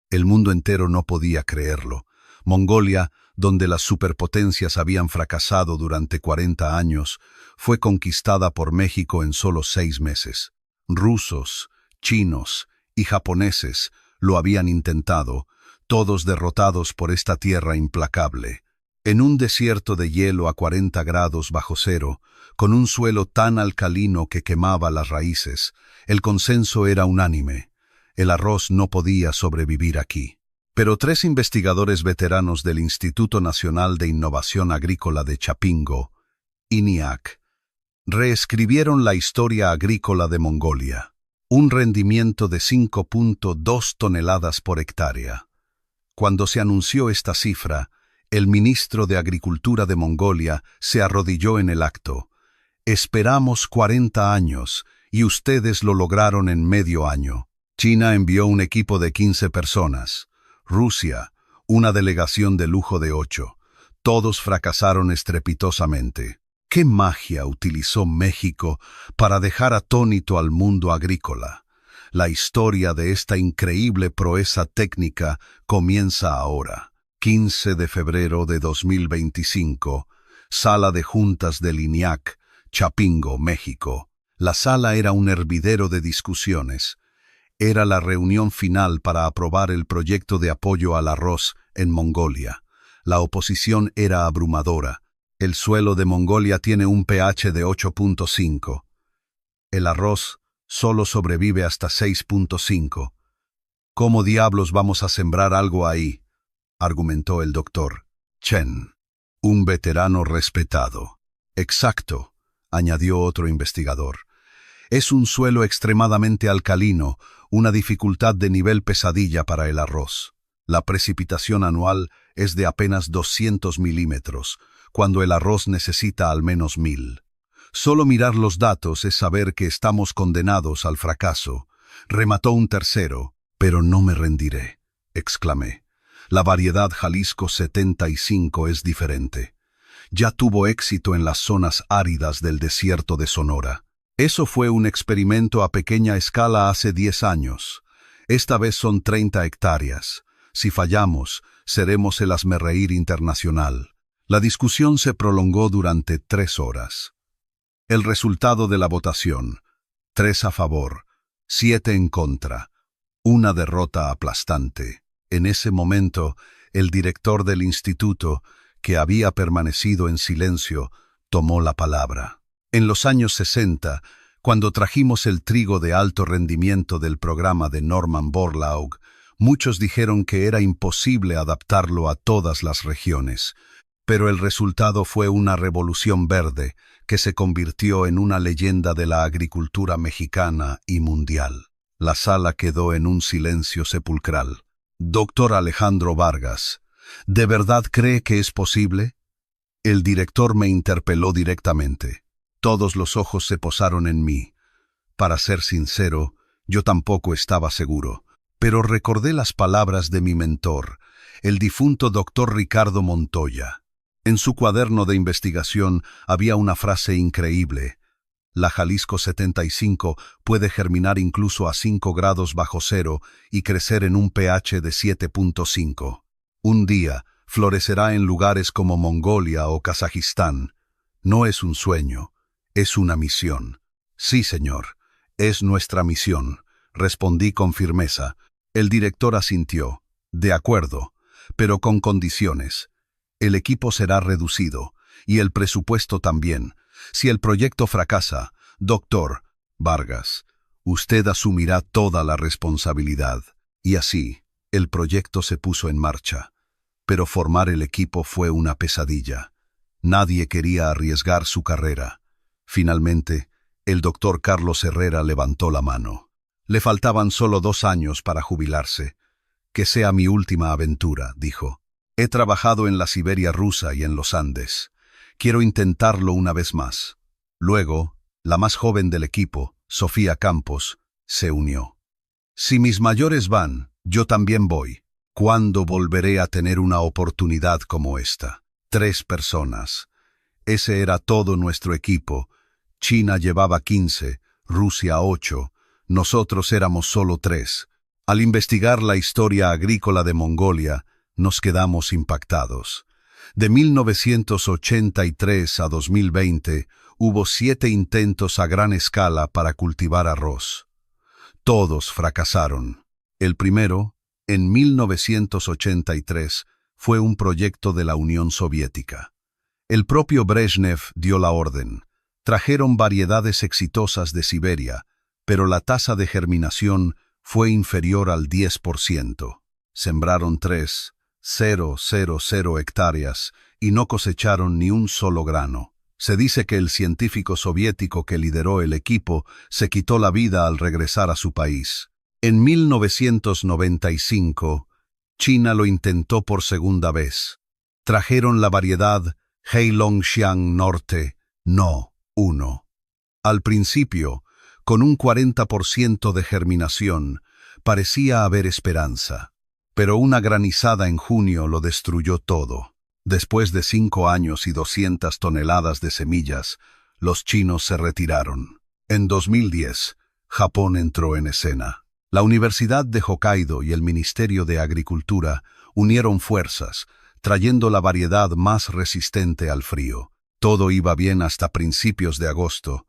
El mundo entero no podía creerlo. Mongolia, donde las superpotencias habían fracasado durante 40 años, fue conquistada por México en solo 6 meses. Rusos, chinos y japoneses lo habían intentado, todos derrotados por esta tierra implacable. En un desierto de hielo a 40 grados bajo cero, con un suelo tan alcalino que quemaba las raíces, el consenso era unánime. El arroz no podía sobrevivir aquí. Pero 3 investigadores veteranos del Instituto Nacional de Innovación Agrícola de Chapingo, INIAC, reescribieron la historia agrícola de Mongolia. Un rendimiento de 5.2 toneladas por hectárea. Cuando se anunció esta cifra, el ministro de Agricultura de Mongolia se arrodilló en el acto. Esperamos 40 años y ustedes lo lograron en medio año. China envió un equipo de 15 personas. Rusia, una delegación de lujo de 8. Todos fracasaron estrepitosamente. ¿Qué magia utilizó México para dejar atónito al mundo agrícola? La historia de esta increíble proeza técnica comienza ahora. 15 de febrero de 2025, Sala de Juntas del INIAC, Chapingo, México. La sala era un hervidero de discusiones. Era la reunión final para aprobar el proyecto de apoyo al arroz en Mongolia. La oposición era abrumadora. El suelo de Mongolia tiene un pH de 8.5. El arroz solo sobrevive hasta 6.5. ¿Cómo diablos vamos a sembrar algo ahí?, argumentó el doctor Chen, un veterano respetado. Exacto, añadió otro investigador. Es un suelo extremadamente alcalino, una dificultad de nivel pesadilla para el arroz. La precipitación anual es de apenas 200 milímetros, cuando el arroz necesita al menos 1000. Solo mirar los datos es saber que estamos condenados al fracaso. Remató un tercero, pero no me rendiré, exclamé. La variedad Jalisco 75 es diferente. Ya tuvo éxito en las zonas áridas del desierto de Sonora. Eso fue un experimento a pequeña escala hace 10 años. Esta vez son 30 hectáreas. Si fallamos, seremos el hazmerreír internacional. La discusión se prolongó durante 3 horas. El resultado de la votación: 3 a favor, 7 en contra. Una derrota aplastante. En ese momento, el director del instituto, que había permanecido en silencio, tomó la palabra. En los años 60, cuando trajimos el trigo de alto rendimiento del programa de Norman Borlaug, muchos dijeron que era imposible adaptarlo a todas las regiones. Pero el resultado fue una revolución verde que se convirtió en una leyenda de la agricultura mexicana y mundial. La sala quedó en un silencio sepulcral. Doctor Alejandro Vargas, ¿de verdad cree que es posible? El director me interpeló directamente. Todos los ojos se posaron en mí. Para ser sincero, yo tampoco estaba seguro, pero recordé las palabras de mi mentor, el difunto doctor Ricardo Montoya. En su cuaderno de investigación había una frase increíble. La Jalisco 75 puede germinar incluso a 5 grados bajo cero y crecer en un pH de 7.5. Un día florecerá en lugares como Mongolia o Kazajistán. No es un sueño, es una misión. Sí, señor, es nuestra misión, respondí con firmeza. El director asintió. De acuerdo, pero con condiciones. El equipo será reducido, y el presupuesto también. Si el proyecto fracasa, doctor Vargas, usted asumirá toda la responsabilidad. Y así, el proyecto se puso en marcha. Pero formar el equipo fue una pesadilla. Nadie quería arriesgar su carrera. Finalmente, el doctor Carlos Herrera levantó la mano. Le faltaban solo 2 años para jubilarse. Que sea mi última aventura, dijo. He trabajado en la Siberia rusa y en los Andes. Quiero intentarlo una vez más. Luego, la más joven del equipo, Sofía Campos, se unió. Si mis mayores van, yo también voy. ¿Cuándo volveré a tener una oportunidad como esta? 3 personas. Ese era todo nuestro equipo. China llevaba 15, Rusia 8. Nosotros éramos solo 3. Al investigar la historia agrícola de Mongolia, nos quedamos impactados. De 1983 a 2020, hubo 7 intentos a gran escala para cultivar arroz. Todos fracasaron. El primero, en 1983, fue un proyecto de la Unión Soviética. El propio Brezhnev dio la orden. Trajeron variedades exitosas de Siberia, pero la tasa de germinación fue inferior al 10%. Sembraron 3,000 hectáreas y no cosecharon ni un solo grano. Se dice que el científico soviético que lideró el equipo se quitó la vida al regresar a su país. En 1995, China lo intentó por segunda vez. Trajeron la variedad Heilongjiang Norte No. 1. Al principio, con un 40% de germinación, parecía haber esperanza, pero una granizada en junio lo destruyó todo. Después de 5 años y 200 toneladas de semillas, los chinos se retiraron. En 2010, Japón entró en escena. La Universidad de Hokkaido y el Ministerio de Agricultura unieron fuerzas, trayendo la variedad más resistente al frío. Todo iba bien hasta principios de agosto,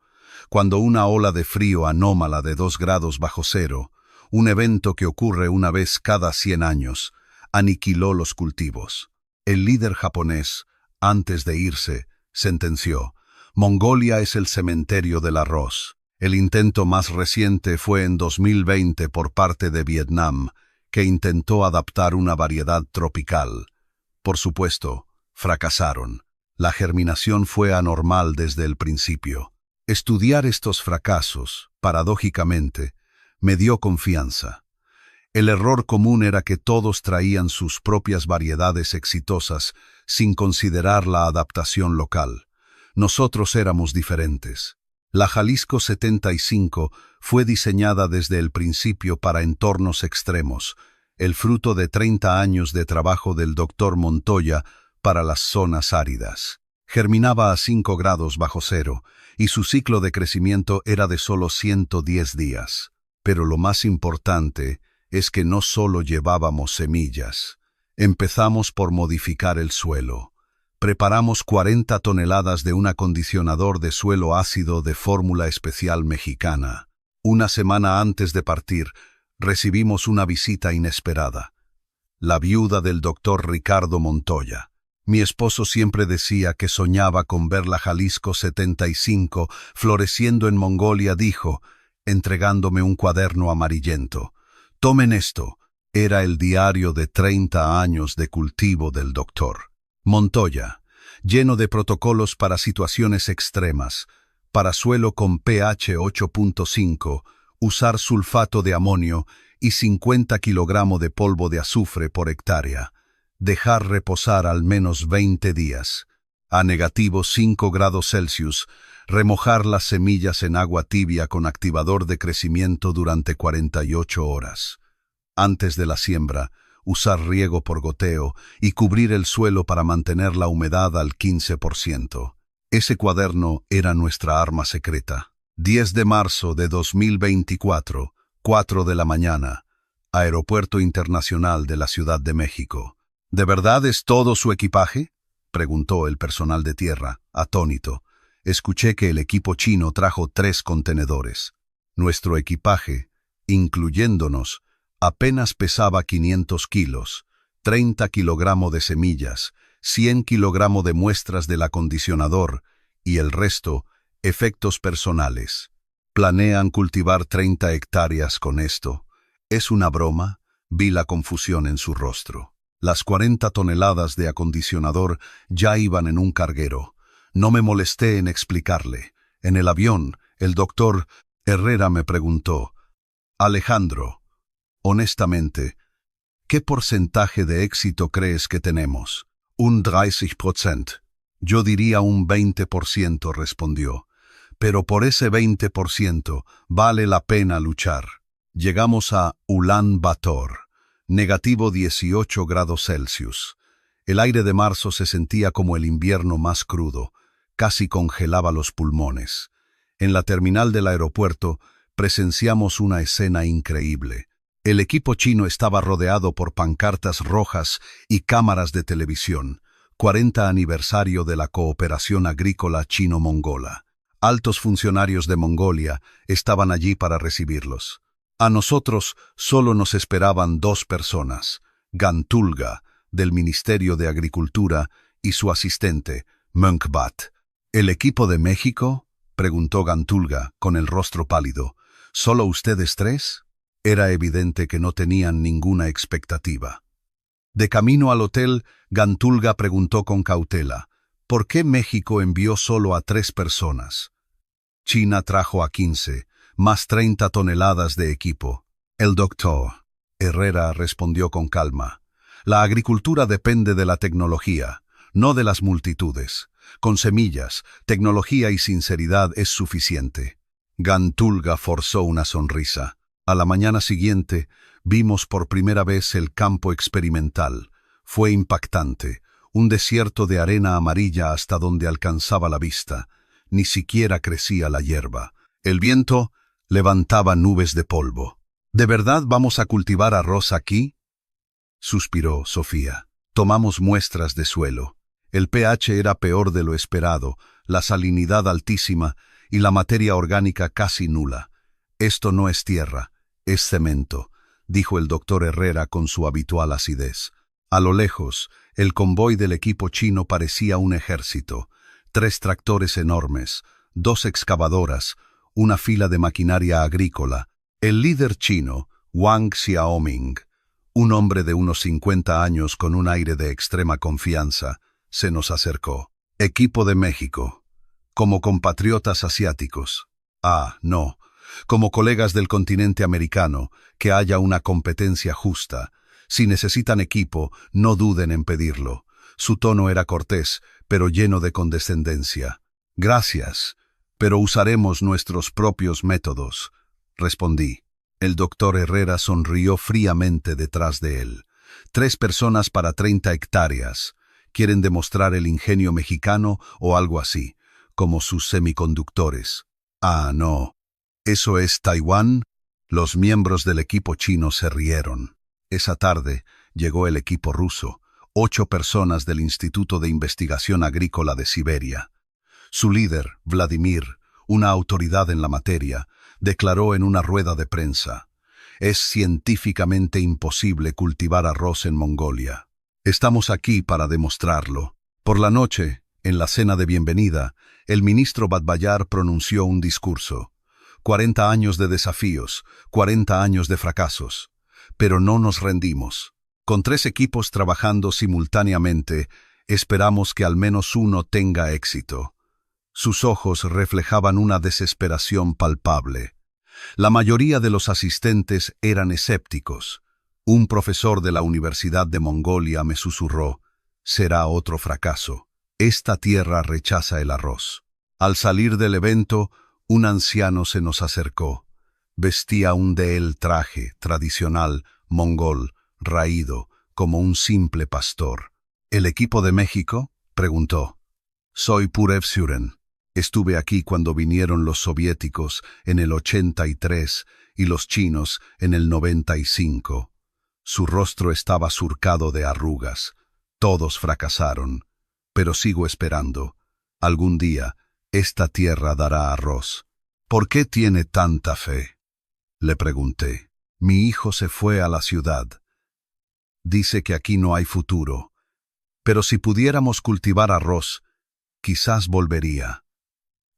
cuando una ola de frío anómala de 2 grados bajo cero, un evento que ocurre una vez cada 100 años, aniquiló los cultivos. El líder japonés, antes de irse, sentenció: Mongolia es el cementerio del arroz. El intento más reciente fue en 2020 por parte de Vietnam, que intentó adaptar una variedad tropical. Por supuesto, fracasaron. La germinación fue anormal desde el principio. Estudiar estos fracasos, paradójicamente, me dio confianza. El error común era que todos traían sus propias variedades exitosas sin considerar la adaptación local. Nosotros éramos diferentes. La Jalisco 75 fue diseñada desde el principio para entornos extremos, el fruto de 30 años de trabajo del Dr. Montoya para las zonas áridas. Germinaba a 5 grados bajo cero y su ciclo de crecimiento era de solo 110 días. Pero lo más importante es que no solo llevábamos semillas. Empezamos por modificar el suelo. Preparamos 40 toneladas de un acondicionador de suelo ácido de fórmula especial mexicana. Una semana antes de partir, recibimos una visita inesperada. La viuda del doctor Ricardo Montoya. Mi esposo siempre decía que soñaba con ver la Jalisco 75 floreciendo en Mongolia, dijo, entregándome un cuaderno amarillento. Tomen esto. Era el diario de 30 años de cultivo del doctor Montoya, lleno de protocolos para situaciones extremas, para suelo con pH 8.5, usar sulfato de amonio y 50 kilogramos de polvo de azufre por hectárea, dejar reposar al menos 20 días, a negativo 5 grados Celsius, remojar las semillas en agua tibia con activador de crecimiento durante 48 horas. Antes de la siembra, usar riego por goteo y cubrir el suelo para mantener la humedad al 15%. Ese cuaderno era nuestra arma secreta. 10 de marzo de 2024, 4 de la mañana, Aeropuerto Internacional de la Ciudad de México. ¿De verdad es todo su equipaje?, preguntó el personal de tierra, atónito. Escuché que el equipo chino trajo 3 contenedores. Nuestro equipaje, incluyéndonos, apenas pesaba 500 kilos, 30 kilogramos de semillas, 100 kilogramos de muestras del acondicionador y el resto, efectos personales. ¿Planean cultivar 30 hectáreas con esto? ¿Es una broma? Vi la confusión en su rostro. Las 40 toneladas de acondicionador ya iban en un carguero. No me molesté en explicarle. En el avión, el doctor Herrera me preguntó: Alejandro, honestamente, ¿qué porcentaje de éxito crees que tenemos? Un 30%. Yo diría un 20%, respondió. Pero por ese 20% vale la pena luchar. Llegamos a Ulan Bator, negativo 18 grados Celsius. El aire de marzo se sentía como el invierno más crudo, casi congelaba los pulmones. En la terminal del aeropuerto presenciamos una escena increíble. El equipo chino estaba rodeado por pancartas rojas y cámaras de televisión. 40 aniversario de la cooperación agrícola chino-mongola. Altos funcionarios de Mongolia estaban allí para recibirlos. A nosotros solo nos esperaban 2 personas, Gantulga, del Ministerio de Agricultura, y su asistente, Munkbat. ¿El equipo de México?, preguntó Gantulga, con el rostro pálido. ¿Solo ustedes 3? Era evidente que no tenían ninguna expectativa. De camino al hotel, Gantulga preguntó con cautela, ¿por qué México envió solo a 3 personas? China trajo a 15, más 30 toneladas de equipo. El doctor Herrera respondió con calma. La agricultura depende de la tecnología, no de las multitudes. Con semillas, tecnología y sinceridad es suficiente. Gantulga forzó una sonrisa. A la mañana siguiente, vimos por primera vez el campo experimental. Fue impactante, un desierto de arena amarilla hasta donde alcanzaba la vista. Ni siquiera crecía la hierba. El viento levantaba nubes de polvo. ¿De verdad vamos a cultivar arroz aquí?, suspiró Sofía. Tomamos muestras de suelo. El pH era peor de lo esperado, la salinidad altísima y la materia orgánica casi nula. Esto no es tierra, es cemento, dijo el doctor Herrera con su habitual acidez. A lo lejos, el convoy del equipo chino parecía un ejército. 3 tractores enormes, 2 excavadoras, una fila de maquinaria agrícola. El líder chino, Wang Xiaoming, un hombre de unos 50 años con un aire de extrema confianza, se nos acercó. Equipo de México. Como compatriotas asiáticos. Ah, no. Como colegas del continente americano, que haya una competencia justa. Si necesitan equipo, no duden en pedirlo. Su tono era cortés, pero lleno de condescendencia. Gracias, pero usaremos nuestros propios métodos, respondí. El doctor Herrera sonrió fríamente detrás de él. 3 personas para 30 hectáreas. Quieren demostrar el ingenio mexicano o algo así, como sus semiconductores. Ah, no. ¿Eso es Taiwán? Los miembros del equipo chino se rieron. Esa tarde llegó el equipo ruso, 8 personas del Instituto de Investigación Agrícola de Siberia. Su líder, Vladimir, una autoridad en la materia, declaró en una rueda de prensa: «Es científicamente imposible cultivar arroz en Mongolia. Estamos aquí para demostrarlo». Por la noche, en la cena de bienvenida, el ministro Badbayar pronunció un discurso. 40 años de desafíos, 40 años de fracasos. Pero no nos rendimos. Con 3 equipos trabajando simultáneamente, esperamos que al menos uno tenga éxito. Sus ojos reflejaban una desesperación palpable. La mayoría de los asistentes eran escépticos. Un profesor de la Universidad de Mongolia me susurró: «Será otro fracaso. Esta tierra rechaza el arroz». Al salir del evento, un anciano se nos acercó. Vestía un dehel traje tradicional mongol, raído, como un simple pastor. «¿El equipo de México?», preguntó. «Soy Purev Suren. Estuve aquí cuando vinieron los soviéticos en el 83 y los chinos en el 95. Su rostro estaba surcado de arrugas. Todos fracasaron. Pero sigo esperando. Algún día, esta tierra dará arroz». «¿Por qué tiene tanta fe?», le pregunté. «Mi hijo se fue a la ciudad. Dice que aquí no hay futuro. Pero si pudiéramos cultivar arroz, quizás volvería».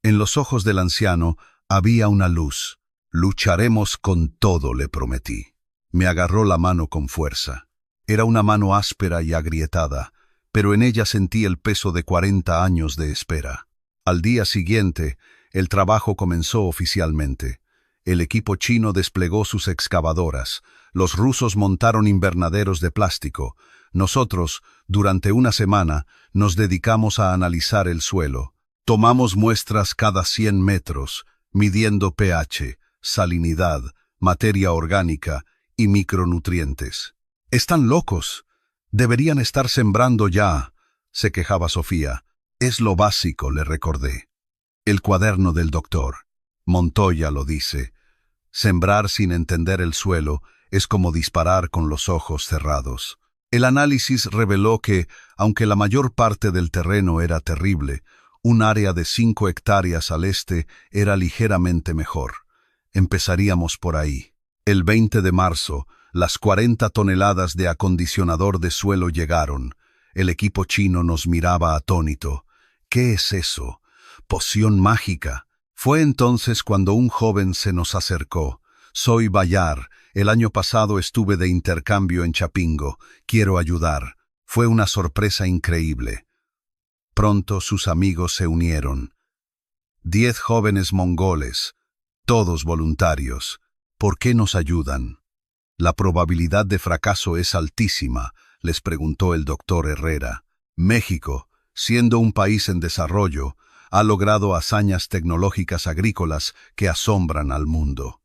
En los ojos del anciano había una luz. «Lucharemos con todo», le prometí. Me agarró la mano con fuerza. Era una mano áspera y agrietada, pero en ella sentí el peso de 40 años de espera. Al día siguiente, el trabajo comenzó oficialmente. El equipo chino desplegó sus excavadoras. Los rusos montaron invernaderos de plástico. Nosotros, durante una semana, nos dedicamos a analizar el suelo. Tomamos muestras cada 100 metros, midiendo pH, salinidad, materia orgánica y micronutrientes. «Están locos. Deberían estar sembrando ya», se quejaba Sofía. «Es lo básico», le recordé. El cuaderno del doctor Montoya lo dice. Sembrar sin entender el suelo Es como disparar con los ojos cerrados. El análisis reveló que, aunque la mayor parte del terreno era terrible, un área de 5 hectáreas al este era ligeramente mejor. Empezaríamos por ahí. El 20 de marzo, las 40 toneladas de acondicionador de suelo llegaron. El equipo chino nos miraba atónito. ¿Qué es eso? ¿Poción mágica? Fue entonces cuando un joven se nos acercó. Soy Bayar. El año pasado estuve de intercambio en Chapingo. Quiero ayudar. Fue una sorpresa increíble. Pronto sus amigos se unieron. 10 jóvenes mongoles, todos voluntarios. ¿Por qué nos ayudan? La probabilidad de fracaso es altísima, les preguntó el doctor Herrera. México, siendo un país en desarrollo, ha logrado hazañas tecnológicas agrícolas que asombran al mundo.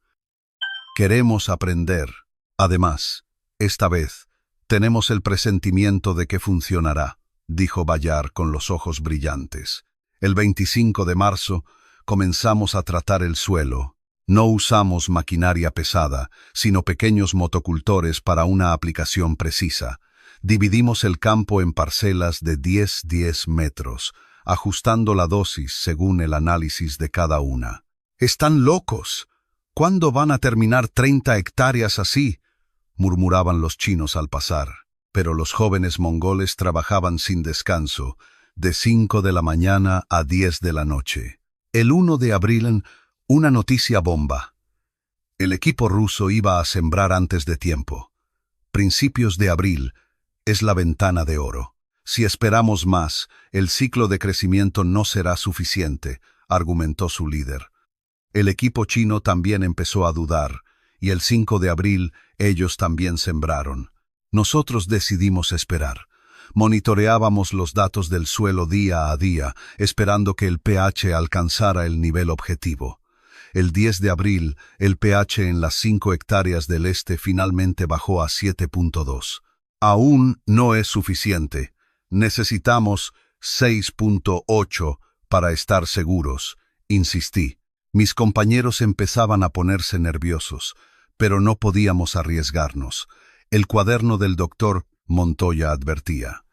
Queremos aprender. Además, esta vez, tenemos el presentimiento de que funcionará, dijo Bayar con los ojos brillantes. El 25 de marzo, comenzamos a tratar el suelo. No usamos maquinaria pesada, sino pequeños motocultores para una aplicación precisa. Dividimos el campo en parcelas de 10 metros, ajustando la dosis según el análisis de cada una. ¡Están locos! ¿Cuándo van a terminar 30 hectáreas así?, murmuraban los chinos al pasar. Pero los jóvenes mongoles trabajaban sin descanso, de 5 de la mañana a 10 de la noche. El 1 de abril, una noticia bomba. El equipo ruso iba a sembrar antes de tiempo. Principios de abril es la ventana de oro. Si esperamos más, el ciclo de crecimiento no será suficiente, argumentó su líder. El equipo chino también empezó a dudar, y el 5 de abril ellos también sembraron. Nosotros decidimos esperar. Monitoreábamos los datos del suelo día a día, esperando que el pH alcanzara el nivel objetivo. El 10 de abril, el pH en las 5 hectáreas del este finalmente bajó a 7.2. Aún no es suficiente. Necesitamos 6.8 para estar seguros, insistí. Mis compañeros empezaban a ponerse nerviosos, pero no podíamos arriesgarnos. El cuaderno del doctor Montoya advertía.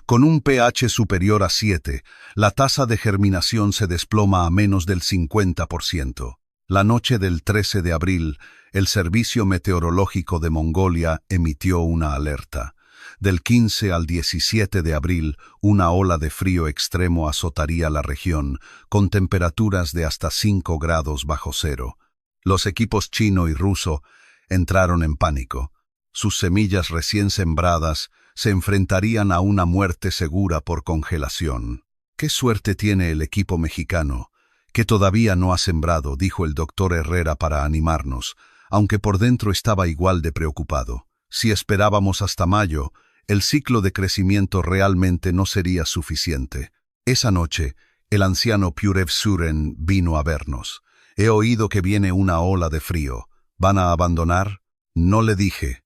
Con un pH superior a 7, la tasa de germinación se desploma a menos del 50%. La noche del 13 de abril, el Servicio Meteorológico de Mongolia emitió una alerta. Del 15 al 17 de abril, una ola de frío extremo azotaría la región, con temperaturas de hasta 5 grados bajo cero. Los equipos chino y ruso entraron en pánico. Sus semillas recién sembradas se enfrentarían a una muerte segura por congelación. «¿Qué suerte tiene el equipo mexicano, que todavía no ha sembrado?», dijo el doctor Herrera para animarnos, aunque por dentro estaba igual de preocupado. Si esperábamos hasta mayo, el ciclo de crecimiento realmente no sería suficiente. Esa noche, el anciano Purev Suren vino a vernos. «He oído que viene una ola de frío. ¿Van a abandonar?». No le dije.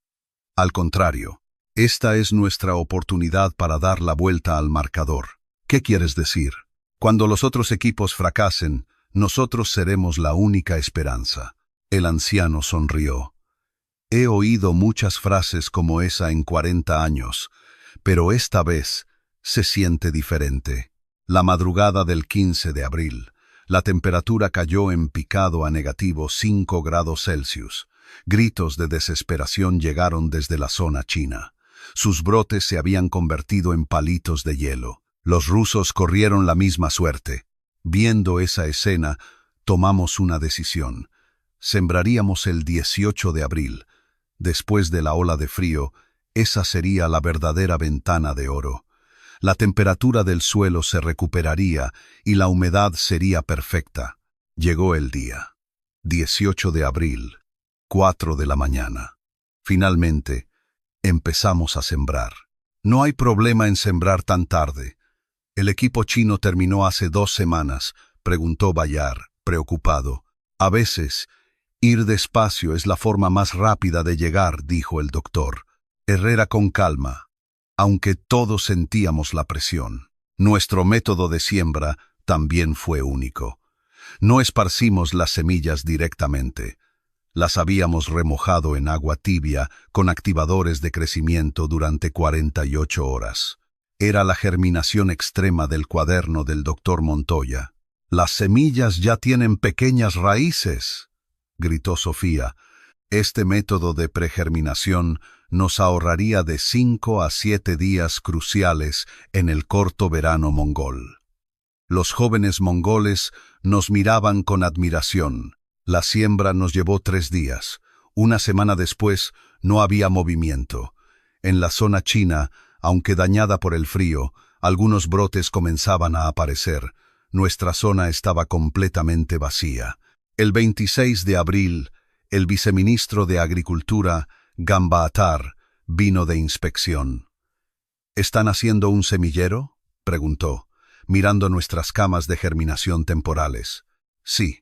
Al contrario, esta es nuestra oportunidad para dar la vuelta al marcador. ¿Qué quieres decir? Cuando los otros equipos fracasen, nosotros seremos la única esperanza. El anciano sonrió. He oído muchas frases como esa en 40 años, pero esta vez se siente diferente. La madrugada del 15 de abril, la temperatura cayó en picado a negativo 5 grados Celsius. Gritos de desesperación llegaron desde la zona china. Sus brotes se habían convertido en palitos de hielo. Los rusos corrieron la misma suerte. Viendo esa escena, tomamos una decisión. Sembraríamos el 18 de abril. Después de la ola de frío, esa sería la verdadera ventana de oro. La temperatura del suelo se recuperaría y la humedad sería perfecta. Llegó el día. 18 de abril, 4 de la mañana. Finalmente, empezamos a sembrar. No hay problema en sembrar tan tarde. ¿El equipo chino terminó hace 2 semanas?, preguntó Bayar, preocupado. A veces, ir despacio es la forma más rápida de llegar, dijo el doctor. Herrera con calma. Aunque todos sentíamos la presión, nuestro método de siembra también fue único. No esparcimos las semillas directamente. Las habíamos remojado en agua tibia con activadores de crecimiento durante 48 horas. Era la germinación extrema del cuaderno del doctor Montoya. «Las semillas ya tienen pequeñas raíces», gritó Sofía. «Este método de pregerminación nos ahorraría de 5 a 7 días cruciales en el corto verano mongol». Los jóvenes mongoles nos miraban con admiración. La siembra nos llevó 3 días. Una semana después no había movimiento. En la zona china, aunque dañada por el frío, algunos brotes comenzaban a aparecer. Nuestra zona estaba completamente vacía. El 26 de abril, el viceministro de Agricultura, Gambaatar, vino de inspección. «¿Están haciendo un semillero?», preguntó, mirando nuestras camas de germinación temporales. «Sí».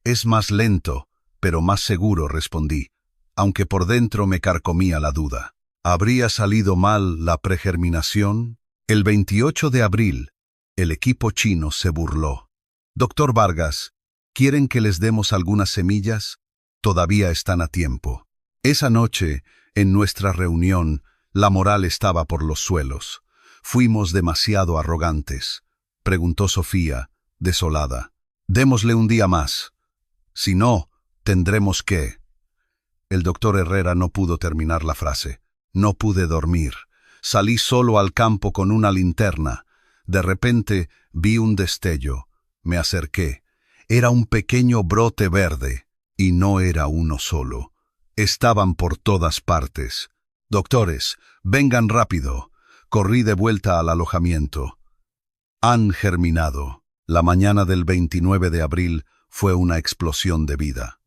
«Es más lento, pero más seguro», respondí, aunque por dentro me carcomía la duda. ¿Habría salido mal la pregerminación? El 28 de abril, el equipo chino se burló. «Doctor Vargas, ¿quieren que les demos algunas semillas? Todavía están a tiempo». Esa noche, en nuestra reunión, la moral estaba por los suelos. «Fuimos demasiado arrogantes», preguntó Sofía, desolada. «Démosle un día más. Si no, tendremos que». El doctor Herrera no pudo terminar la frase. No pude dormir. Salí solo al campo con una linterna. De repente vi un destello. Me acerqué. Era un pequeño brote verde, y no era uno solo. Estaban por todas partes. «Doctores, vengan rápido». Corrí de vuelta al alojamiento. Han germinado. La mañana del 29 de abril fue una explosión de vida.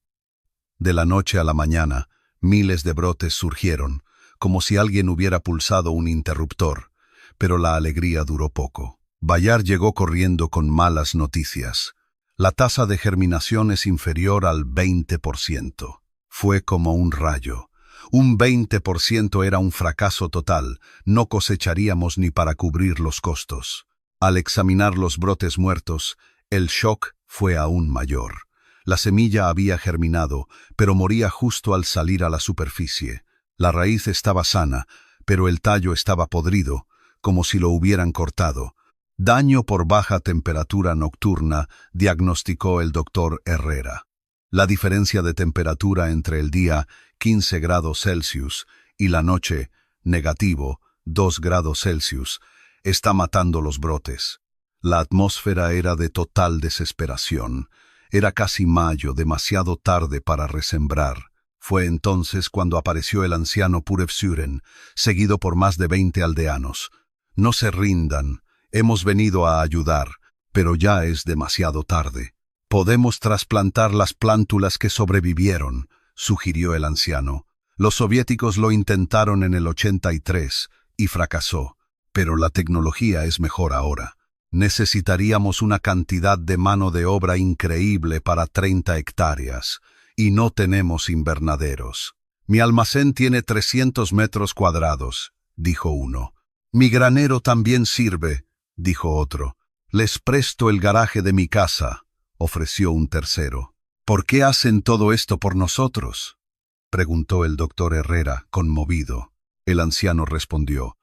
De la noche a la mañana, miles de brotes surgieron, como si alguien hubiera pulsado un interruptor, pero la alegría duró poco. Bayar llegó corriendo con malas noticias. La tasa de germinación es inferior al 20%. Fue como un rayo. Un 20% era un fracaso total, no cosecharíamos ni para cubrir los costos. Al examinar los brotes muertos, el shock fue aún mayor. La semilla había germinado, pero moría justo al salir a la superficie. La raíz estaba sana, pero el tallo estaba podrido, como si lo hubieran cortado. «Daño por baja temperatura nocturna», diagnosticó el doctor Herrera. La diferencia de temperatura entre el día, 15 grados Celsius, y la noche, negativo, 2 grados Celsius, está matando los brotes. La atmósfera era de total desesperación. Era casi mayo, demasiado tarde para resembrar. Fue entonces cuando apareció el anciano Purevsuren, seguido por más de 20 aldeanos. «No se rindan, hemos venido a ayudar, pero ya es demasiado tarde. Podemos trasplantar las plántulas que sobrevivieron», sugirió el anciano. «Los soviéticos lo intentaron en el 83 y fracasó, pero la tecnología es mejor ahora. Necesitaríamos una cantidad de mano de obra increíble para 30 hectáreas, y no tenemos invernaderos. Mi almacén tiene 300 metros cuadrados», dijo uno. «Mi granero también sirve», dijo otro. «Les presto el garaje de mi casa», ofreció un tercero. «¿Por qué hacen todo esto por nosotros?», preguntó el doctor Herrera, conmovido. El anciano respondió: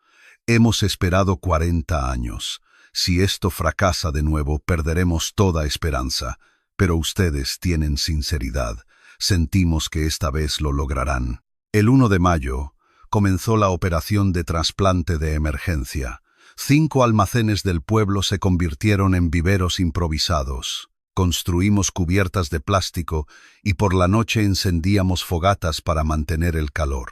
«Hemos esperado 40 años. Si esto fracasa de nuevo, perderemos toda esperanza. Pero ustedes tienen sinceridad. Sentimos que esta vez lo lograrán». El 1 de mayo comenzó la operación de trasplante de emergencia. 5 almacenes del pueblo se convirtieron en viveros improvisados. Construimos cubiertas de plástico y por la noche encendíamos fogatas para mantener el calor.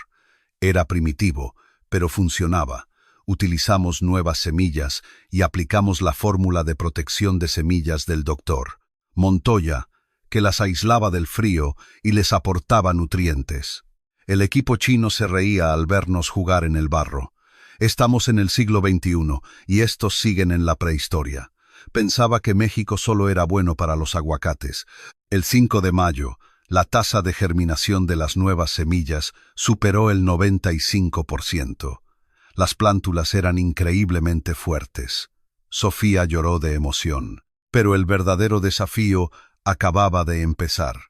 Era primitivo, pero funcionaba. Utilizamos nuevas semillas y aplicamos la fórmula de protección de semillas del doctor Montoya, que las aislaba del frío y les aportaba nutrientes. El equipo chino se reía al vernos jugar en el barro. Estamos en el siglo XXI y estos siguen en la prehistoria. Pensaba que México solo era bueno para los aguacates. El 5 de mayo, la tasa de germinación de las nuevas semillas superó el 95%. Las plántulas eran increíblemente fuertes. Sofía lloró de emoción. Pero el verdadero desafío acababa de empezar.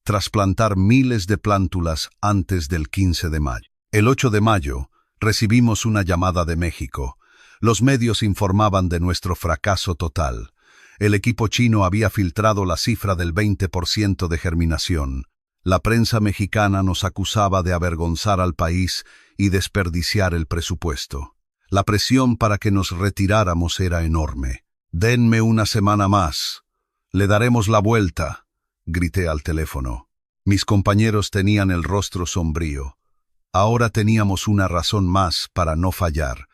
trasplantar miles de plántulas antes del 15 de mayo. El 8 de mayo, recibimos una llamada de México. Los medios informaban de nuestro fracaso total. El equipo chino había filtrado la cifra del 20% de germinación. La prensa mexicana nos acusaba de avergonzar al país y desperdiciar el presupuesto. La presión para que nos retiráramos era enorme. «Denme una semana más. Le daremos la vuelta», grité al teléfono. Mis compañeros tenían el rostro sombrío. Ahora teníamos una razón más para no fallar: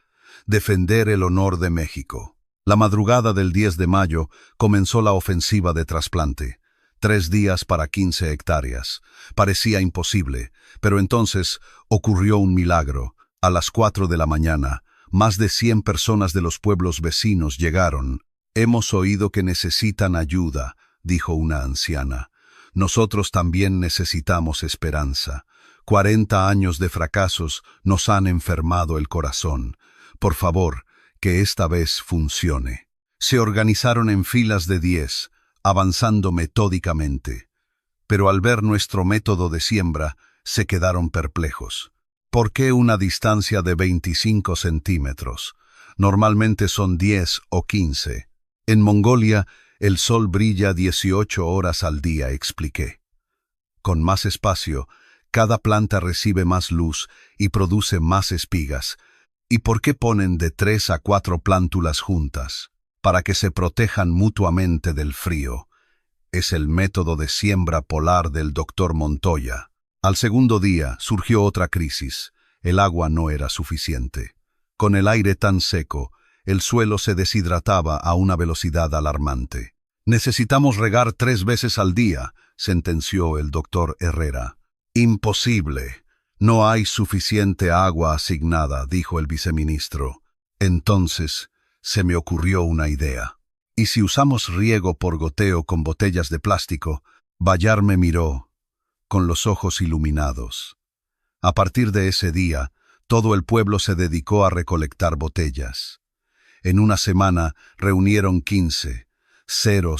defender el honor de México. La madrugada del 10 de mayo comenzó la ofensiva de trasplante. 3 días para 15 hectáreas. Parecía imposible, pero entonces ocurrió un milagro. A las 4 de la mañana, más de 100 personas de los pueblos vecinos llegaron. «Hemos oído que necesitan ayuda», dijo una anciana. «Nosotros también necesitamos esperanza. 40 años de fracasos nos han enfermado el corazón. Por favor, que esta vez funcione». Se organizaron en filas de 10, avanzando metódicamente. Pero al ver nuestro método de siembra, se quedaron perplejos. ¿Por qué una distancia de 25 centímetros? Normalmente son 10 o 15. En Mongolia, el sol brilla 18 horas al día, expliqué. Con más espacio, cada planta recibe más luz y produce más espigas. ¿Y por qué ponen de 3 a 4 plántulas juntas? Para que se protejan mutuamente del frío. Es el método de siembra polar del doctor Montoya. Al segundo día surgió otra crisis. El agua no era suficiente. Con el aire tan seco, el suelo se deshidrataba a una velocidad alarmante. «Necesitamos regar 3 veces al día», sentenció el doctor Herrera. «Imposible. No hay suficiente agua asignada», dijo el viceministro. Entonces se me ocurrió una idea. «¿Y si usamos riego por goteo con botellas de plástico?». Bayar me miró, con los ojos iluminados. A partir de ese día, todo el pueblo se dedicó a recolectar botellas. En una semana reunieron 15, 000,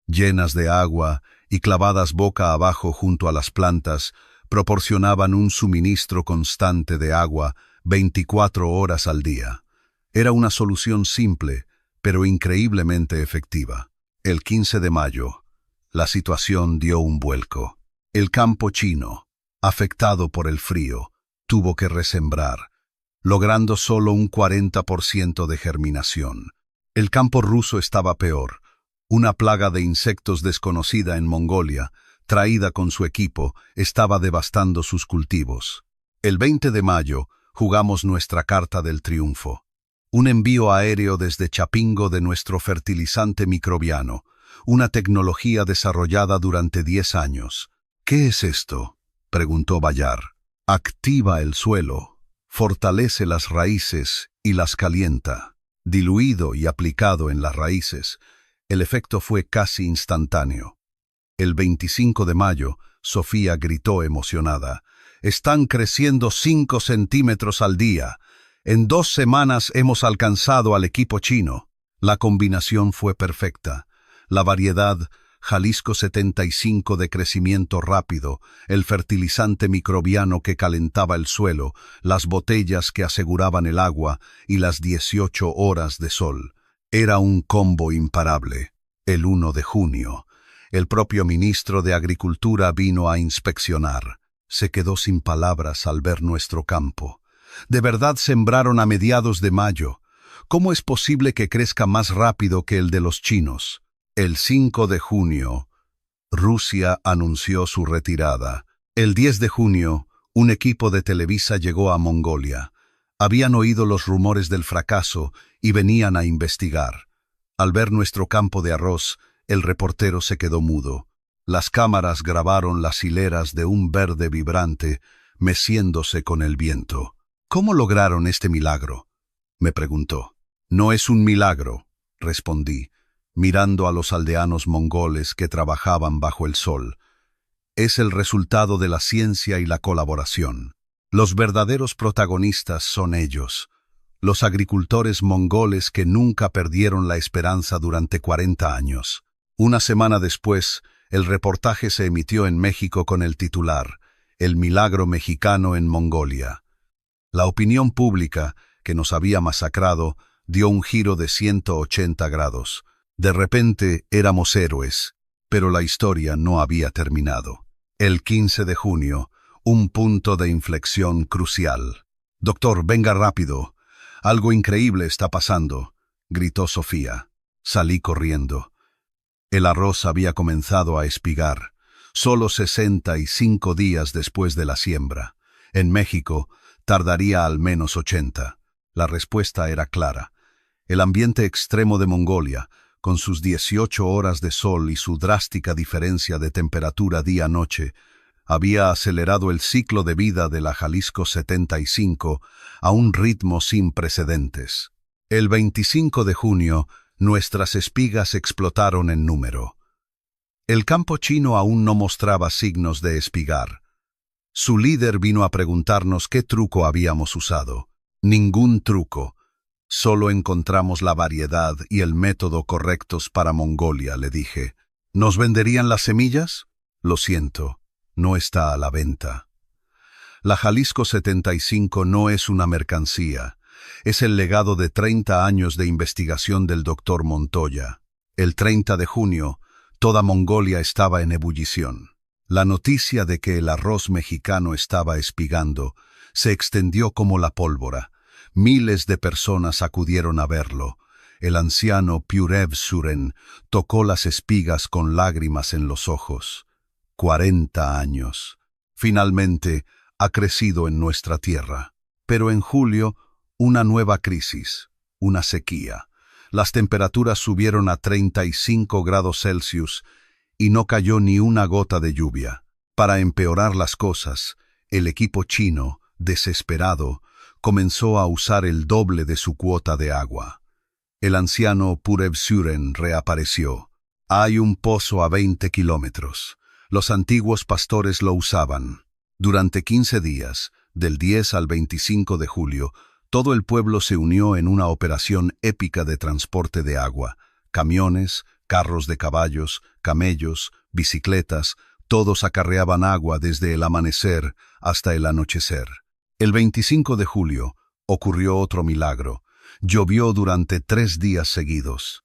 llenas de agua y clavadas boca abajo junto a las plantas, proporcionaban un suministro constante de agua 24 horas al día. Era una solución simple, pero increíblemente efectiva. El 15 de mayo, la situación dio un vuelco. El campo chino, afectado por el frío, tuvo que resembrar, logrando solo un 40% de germinación. El campo ruso estaba peor. Una plaga de insectos desconocida en Mongolia, traída con su equipo, estaba devastando sus cultivos. El 20 de mayo jugamos nuestra carta del triunfo. Un envío aéreo desde Chapingo de nuestro fertilizante microbiano, una tecnología desarrollada durante 10 años. «¿Qué es esto?», preguntó Bayar. «Activa el suelo, fortalece las raíces y las calienta». Diluido y aplicado en las raíces, el efecto fue casi instantáneo. El 25 de mayo, Sofía gritó emocionada: «Están creciendo 5 centímetros al día. En 2 semanas hemos alcanzado al equipo chino». La combinación fue perfecta. La variedad Jalisco 75 de crecimiento rápido, el fertilizante microbiano que calentaba el suelo, las botellas que aseguraban el agua y las 18 horas de sol. Era un combo imparable. El 1 de junio, el propio ministro de Agricultura vino a inspeccionar. Se quedó sin palabras al ver nuestro campo. «De verdad sembraron a mediados de mayo. ¿Cómo es posible que crezca más rápido que el de los chinos?». El 5 de junio, Rusia anunció su retirada. El 10 de junio, un equipo de Televisa llegó a Mongolia. Habían oído los rumores del fracaso y venían a investigar. Al ver nuestro campo de arroz, el reportero se quedó mudo. Las cámaras grabaron las hileras de un verde vibrante, meciéndose con el viento. «¿Cómo lograron este milagro?», me preguntó. «No es un milagro», respondí, mirando a los aldeanos mongoles que trabajaban bajo el sol. «Es el resultado de la ciencia y la colaboración. Los verdaderos protagonistas son ellos, los agricultores mongoles que nunca perdieron la esperanza durante 40 años». Una semana después, El reportaje se emitió en México con el titular El milagro mexicano en Mongolia. La opinión pública, que nos había masacrado, dio un giro de 180 grados. De repente éramos héroes, pero la historia no había terminado. El 15 de junio, un punto de inflexión crucial. «Doctor, venga rápido. Algo increíble está pasando», gritó Sofía. Salí corriendo. El arroz había comenzado a espigar, solo 65 días después de la siembra. En México, tardaría al menos 80. La respuesta era clara. El ambiente extremo de Mongolia, con sus 18 horas de sol y su drástica diferencia de temperatura día-noche, había acelerado el ciclo de vida de la Jalisco 75 a un ritmo sin precedentes. El 25 de junio, nuestras espigas explotaron en número. El campo chino aún no mostraba signos de espigar. Su líder vino a preguntarnos qué truco habíamos usado. Ningún truco. Solo encontramos la variedad y el método correctos para Mongolia, le dije. ¿Nos venderían las semillas? Lo siento, no está a la venta. La Jalisco 75 no es una mercancía. Es el legado de 30 años de investigación del Dr. Montoya. El 30 de junio, toda Mongolia estaba en ebullición. La noticia de que el arroz mexicano estaba espigando se extendió como la pólvora. Miles de personas acudieron a verlo. El anciano Purev Suren tocó las espigas con lágrimas en los ojos. 40 años. Finalmente, ha crecido en nuestra tierra. Pero en julio, una nueva crisis, una sequía. Las temperaturas subieron a 35 grados Celsius y no cayó ni una gota de lluvia. Para empeorar las cosas, el equipo chino, desesperado, comenzó a usar el doble de su cuota de agua. El anciano Purev Suren reapareció. Hay un pozo a 20 kilómetros. Los antiguos pastores lo usaban. Durante 15 días, del 10 al 25 de julio, todo el pueblo se unió en una operación épica de transporte de agua. Camiones, carros de caballos, camellos, bicicletas, todos acarreaban agua desde el amanecer hasta el anochecer. El 25 de julio ocurrió otro milagro. Llovió durante 3 días seguidos.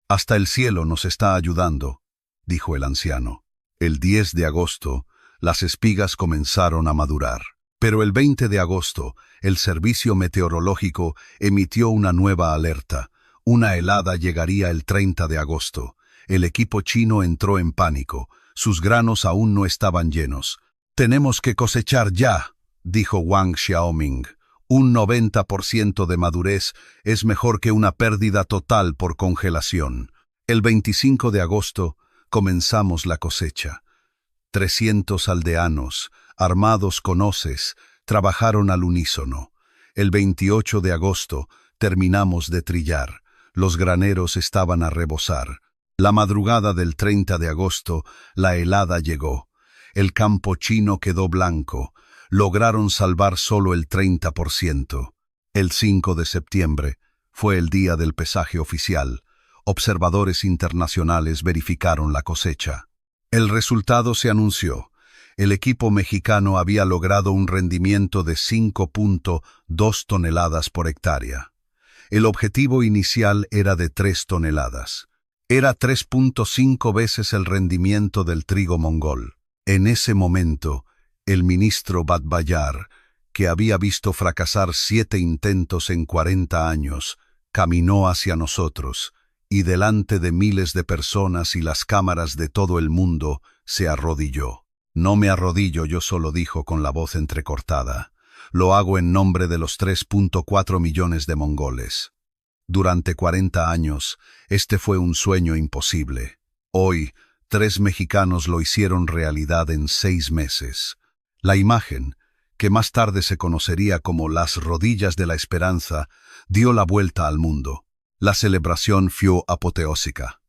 «Hasta el cielo nos está ayudando», dijo el anciano. El 10 de agosto, las espigas comenzaron a madurar. Pero el 20 de agosto, el servicio meteorológico emitió una nueva alerta. Una helada llegaría el 30 de agosto. El equipo chino entró en pánico. Sus granos aún no estaban llenos. «Tenemos que cosechar ya», dijo Wang Xiaoming. «Un 90% de madurez es mejor que una pérdida total por congelación». El 25 de agosto comenzamos la cosecha. 300 aldeanos, armados con hoces, trabajaron al unísono. El 28 de agosto terminamos de trillar. Los graneros estaban a rebosar. La madrugada del 30 de agosto, la helada llegó. El campo chino quedó blanco. Lograron salvar solo el 30%. El 5 de septiembre fue el día del pesaje oficial. Observadores internacionales verificaron la cosecha. El resultado se anunció. El equipo mexicano había logrado un rendimiento de 5.2 toneladas por hectárea. El objetivo inicial era de 3 toneladas. Era 3.5 veces el rendimiento del trigo mongol. En ese momento, el ministro Batbayar, que había visto fracasar 7 intentos en 40 años, caminó hacia nosotros y delante de miles de personas y las cámaras de todo el mundo se arrodilló. «No me arrodillo yo solo», dijo con la voz entrecortada. «Lo hago en nombre de los 3.4 millones de mongoles. Durante 40 años, este fue un sueño imposible. Hoy, 3 mexicanos lo hicieron realidad en 6 meses. La imagen, que más tarde se conocería como las rodillas de la esperanza, dio la vuelta al mundo. La celebración fue apoteósica.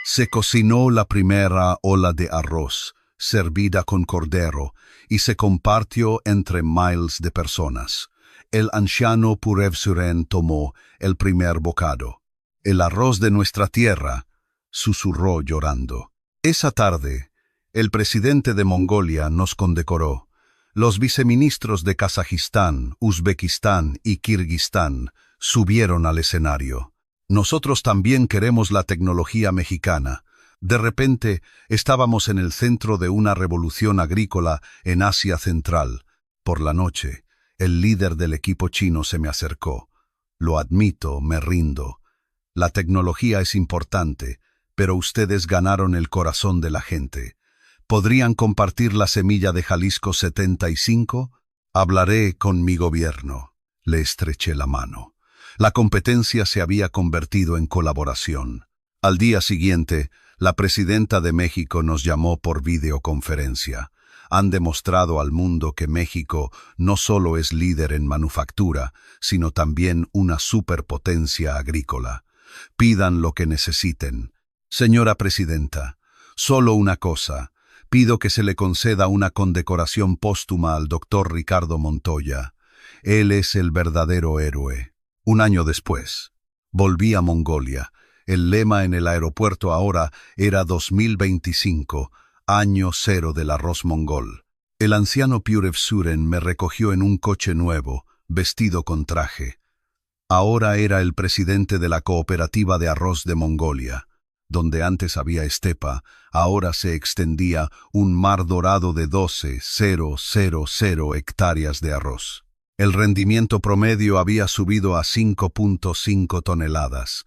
Se cocinó la primera ola de arroz, servida con cordero, y se compartió entre miles de personas. El anciano Purev Suren tomó el primer bocado. «El arroz de nuestra tierra», susurró llorando. Esa tarde, el presidente de Mongolia nos condecoró. Los viceministros de Kazajistán, Uzbekistán y Kirguistán subieron al escenario. Nosotros también queremos la tecnología mexicana. De repente, estábamos en el centro de una revolución agrícola en Asia Central. Por la noche, el líder del equipo chino se me acercó. Lo admito, me rindo. La tecnología es importante, pero ustedes ganaron el corazón de la gente. ¿Podrían compartir la semilla de Jalisco 75? Hablaré con mi gobierno. Le estreché la mano. La competencia se había convertido en colaboración. Al día siguiente, la presidenta de México nos llamó por videoconferencia. Han demostrado al mundo que México no solo es líder en manufactura, sino también una superpotencia agrícola. Pidan lo que necesiten. Señora presidenta, solo una cosa. Pido que se le conceda una condecoración póstuma al doctor Ricardo Montoya. Él es el verdadero héroe. Un año después, volví a Mongolia. El lema en el aeropuerto ahora era 2025, año cero del arroz mongol. El anciano Purevsuren me recogió en un coche nuevo, vestido con traje. Ahora era el presidente de la cooperativa de arroz de Mongolia. Donde antes había estepa, ahora se extendía un mar dorado de 12,000 hectáreas de arroz. El rendimiento promedio había subido a 5.5 toneladas.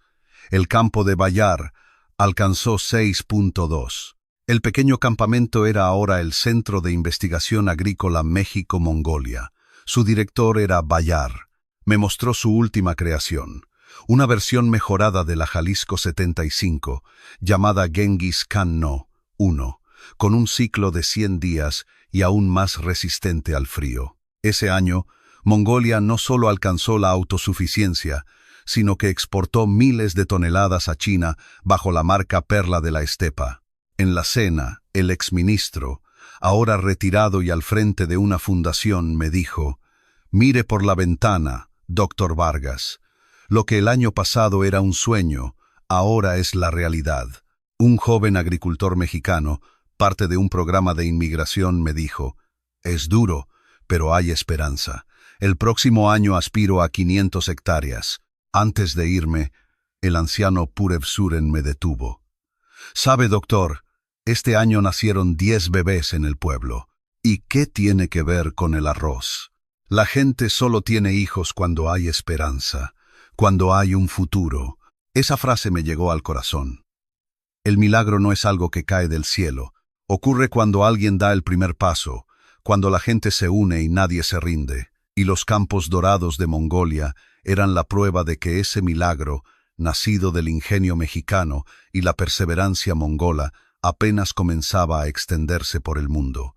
El campo de Bayar alcanzó 6.2. El pequeño campamento era ahora el Centro de Investigación Agrícola México-Mongolia. Su director era Bayar. Me mostró su última creación. Una versión mejorada de la Jalisco 75, llamada Genghis Khan No. 1, con un ciclo de 100 días y aún más resistente al frío. Ese año, Mongolia no solo alcanzó la autosuficiencia, sino que exportó miles de toneladas a China bajo la marca Perla de la Estepa. En la cena, el exministro, ahora retirado y al frente de una fundación, me dijo: «Mire por la ventana, doctor Vargas. Lo que el año pasado era un sueño, ahora es la realidad». Un joven agricultor mexicano, parte de un programa de inmigración, me dijo: «Es duro, pero hay esperanza. El próximo año aspiro a 500 hectáreas». Antes de irme, el anciano Purevsuren me detuvo. «Sabe, doctor, este año nacieron 10 bebés en el pueblo. ¿Y qué tiene que ver con el arroz? La gente solo tiene hijos cuando hay esperanza, cuando hay un futuro». Esa frase me llegó al corazón. El milagro no es algo que cae del cielo. Ocurre cuando alguien da el primer paso, cuando la gente se une y nadie se rinde. Y los campos dorados de Mongolia eran la prueba de que ese milagro, nacido del ingenio mexicano y la perseverancia mongola, apenas comenzaba a extenderse por el mundo.